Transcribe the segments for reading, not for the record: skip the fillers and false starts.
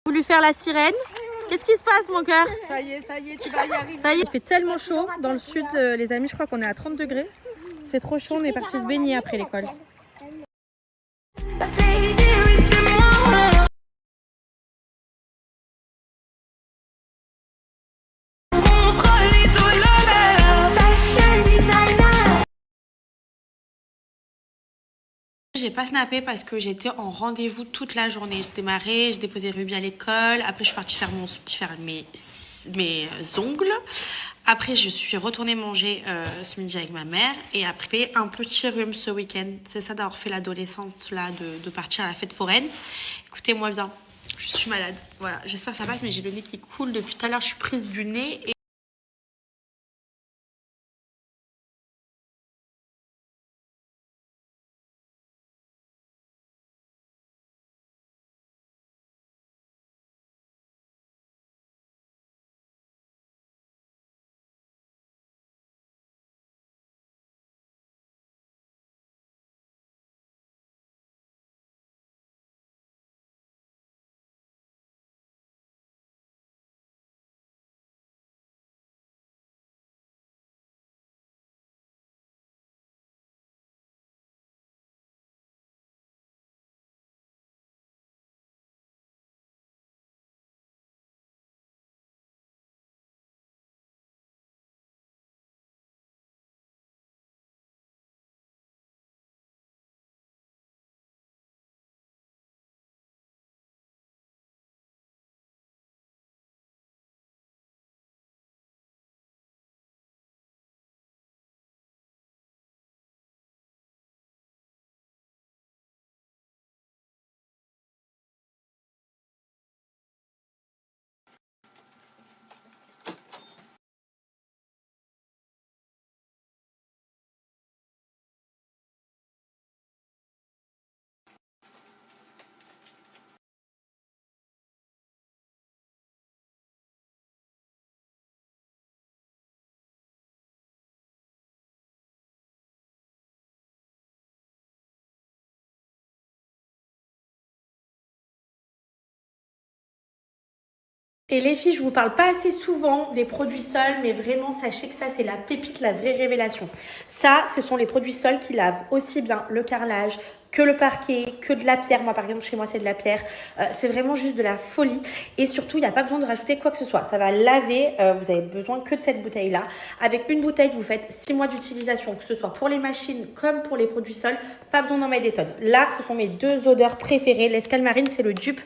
Voulu faire la sirène. Qu'est-ce qui se passe, mon cœur? Ça y est, tu vas y arriver. Ça y est, il fait tellement chaud dans le sud, les amis. Je crois qu'on est à 30 degrés. Il fait trop chaud, on est parti se baigner après l'école. J'ai pas snappé parce que j'étais en rendez-vous toute la journée. J'ai démarré, j'ai déposé Ruby à l'école. Après, je suis partie faire mes ongles. Après, je suis retournée manger ce midi avec ma mère. Et après, un petit rhume ce week-end. C'est ça d'avoir fait l'adolescence, là, de partir à la fête foraine. Écoutez-moi bien, je suis malade. Voilà, j'espère que ça passe, mais j'ai le nez qui coule. Depuis tout à l'heure, je suis prise du nez. Et les filles, je vous parle pas assez souvent des produits Sol, mais vraiment sachez que ça c'est la pépite, la vraie révélation. Ça, ce sont les produits Sol qui lavent aussi bien le carrelage que le parquet, que de la pierre. Moi par exemple chez moi c'est de la pierre. C'est vraiment juste de la folie. Et surtout il n'y a pas besoin de rajouter quoi que ce soit. Ça va laver, vous avez besoin que de cette bouteille là. Avec une bouteille vous faites 6 mois d'utilisation, que ce soit pour les machines comme pour les produits Sol. Pas besoin d'en mettre des tonnes. Là ce sont mes deux odeurs préférées. L'escale marine c'est le dupe,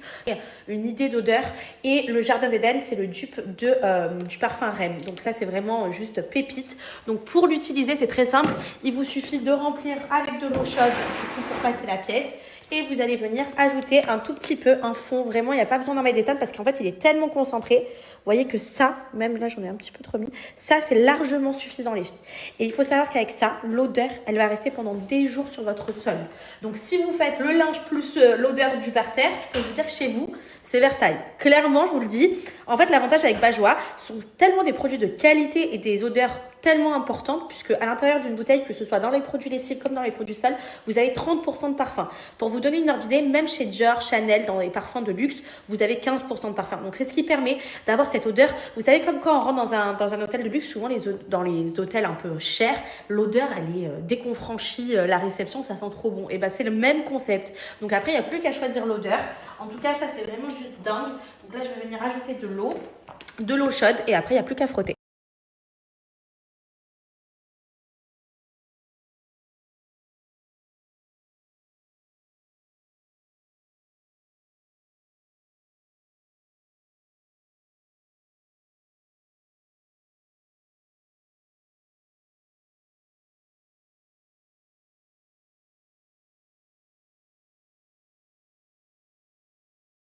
une idée d'odeur. Et le jardin d'Éden c'est le dupe du parfum Rem. Donc ça c'est vraiment juste pépite. Donc pour l'utiliser c'est très simple. Il vous suffit de remplir avec de l'eau chaude du coup pour passer la pièce et vous allez venir ajouter un tout petit peu un fond. Vraiment il n'y a pas besoin d'en mettre des tonnes parce qu'en fait il est tellement concentré. Vous voyez que ça, même là j'en ai un petit peu trop mis, ça c'est largement suffisant les filles. Et il faut savoir qu'avec ça, l'odeur elle va rester pendant des jours sur votre sol. Donc si vous faites le linge plus l'odeur du parterre, je peux vous dire que chez vous c'est Versailles. Clairement je vous le dis. En fait l'avantage avec Bajoa sont tellement des produits de qualité et des odeurs tellement importantes puisque à l'intérieur d'une bouteille, que ce soit dans les produits lessives comme dans les produits Sol, vous avez 30% de parfum. Pour vous donner une ordre d'idée, même chez Dior, Chanel, dans les parfums de luxe, vous avez 15% de parfum. Donc c'est ce qui permet d'avoir cette odeur. Vous savez comme quand on rentre dans un hôtel de luxe, souvent dans les hôtels un peu chers, l'odeur elle est dès qu'on franchit la réception, ça sent trop bon. Et ben c'est le même concept. Donc après il n'y a plus qu'à choisir l'odeur. En tout cas ça c'est vraiment juste dingue. Donc là je vais venir ajouter de l'eau chaude et après il n'y a plus qu'à frotter.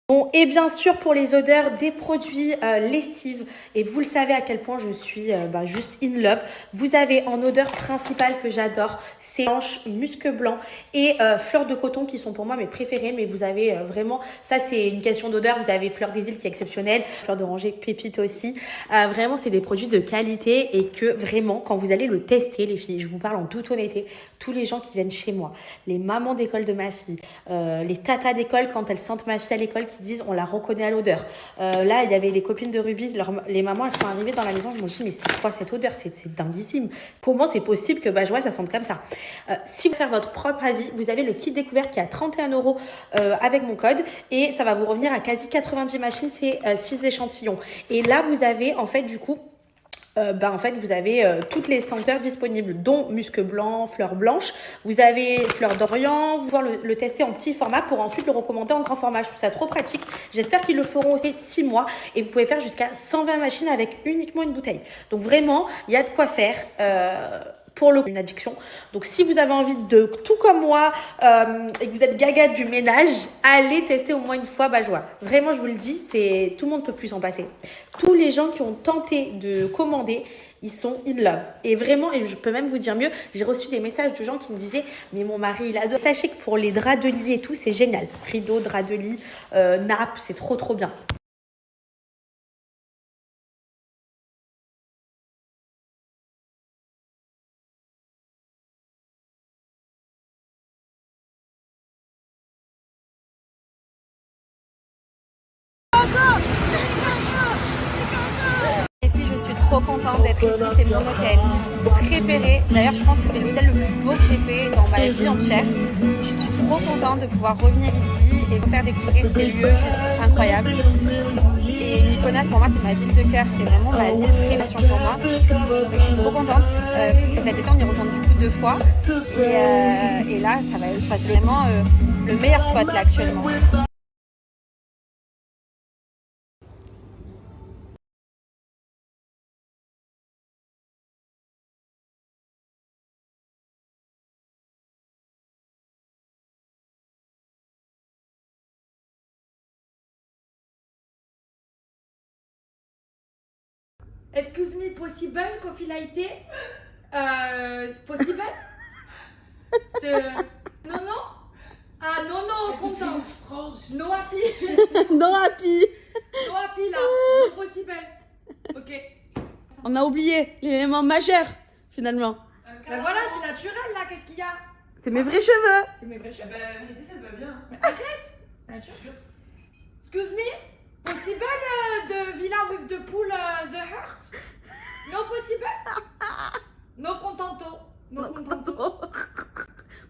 Bon, et bien sûr pour les odeurs des produits lessives, et vous le savez à quel point je suis juste in love, vous avez en odeur principale que j'adore, c'est Ange, Musc Blanc et Fleur de Coton qui sont pour moi mes préférés, mais vous avez vraiment, ça c'est une question d'odeur, vous avez Fleur des Îles qui est exceptionnelle, Fleur d'Oranger, Pépite aussi, vraiment c'est des produits de qualité et que vraiment quand vous allez le tester les filles, je vous parle en toute honnêteté, tous les gens qui viennent chez moi, les mamans d'école de ma fille, les tatas d'école quand elles sentent ma fille à l'école qui qui disent on la reconnaît à l'odeur. Là, il y avait les copines de Ruby, les mamans, elles sont arrivées dans la maison, je me suis dit mais c'est quoi cette odeur? C'est dinguissime. Comment c'est possible que Bajoua, ça sente comme ça? Si vous faites votre propre avis, vous avez le kit découverte qui est à 31 € avec mon code et ça va vous revenir à quasi 90 machines, c'est 6 échantillons. Et là, vous avez en fait du coup en fait, vous avez toutes les senteurs disponibles, dont musc blanc, fleurs blanches. Vous avez fleurs d'Orient. Vous pouvez le tester en petit format pour ensuite le recommander en grand format. Je trouve ça trop pratique. J'espère qu'ils le feront aussi 6 mois. Et vous pouvez faire jusqu'à 120 machines avec uniquement une bouteille. Donc vraiment, il y a de quoi faire. Pour une addiction. Donc si vous avez envie de, tout comme moi, et que vous êtes gaga du ménage, allez tester au moins une fois Bajoua. Vraiment, je vous le dis, tout le monde peut plus s'en passer. Tous les gens qui ont tenté de commander, ils sont in love. Et vraiment, et je peux même vous dire mieux, j'ai reçu des messages de gens qui me disaient « Mais mon mari, il adore ». Sachez que pour les draps de lit et tout, c'est génial. Rideaux, draps de lit, nappes, c'est trop trop bien. Les filles, je suis trop contente d'être ici, c'est mon hôtel préféré. D'ailleurs, je pense que c'est l'hôtel le plus beau que j'ai fait dans ma vie entière. Je suis trop contente de pouvoir revenir ici et vous faire découvrir ces lieux juste incroyables. Et Mykonos, pour moi, c'est ma ville de cœur, c'est vraiment ma ville préférée pour moi. Donc, je suis trop contente, parce que cet été, on y retourne du coup 2 fois. Et là, ça va être vraiment le meilleur spot là actuellement. Excuse me, possible coffee latte? Possible? Non, non? Ah, non, non, content. No happy. Non, happy. No happy là. No possible. Ok. On a oublié l'élément majeur, finalement. Ben voilà, c'est naturel là, qu'est-ce qu'il y a? C'est mes vrais cheveux. C'est mes vrais cheveux. Bah, la vérité, ça te va bien. Mais arrête! Nature. Excuse me? Possible the villa with the pool, the heart? No possible? No contento. No contento.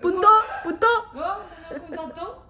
Punto, punto. Oh, no contento.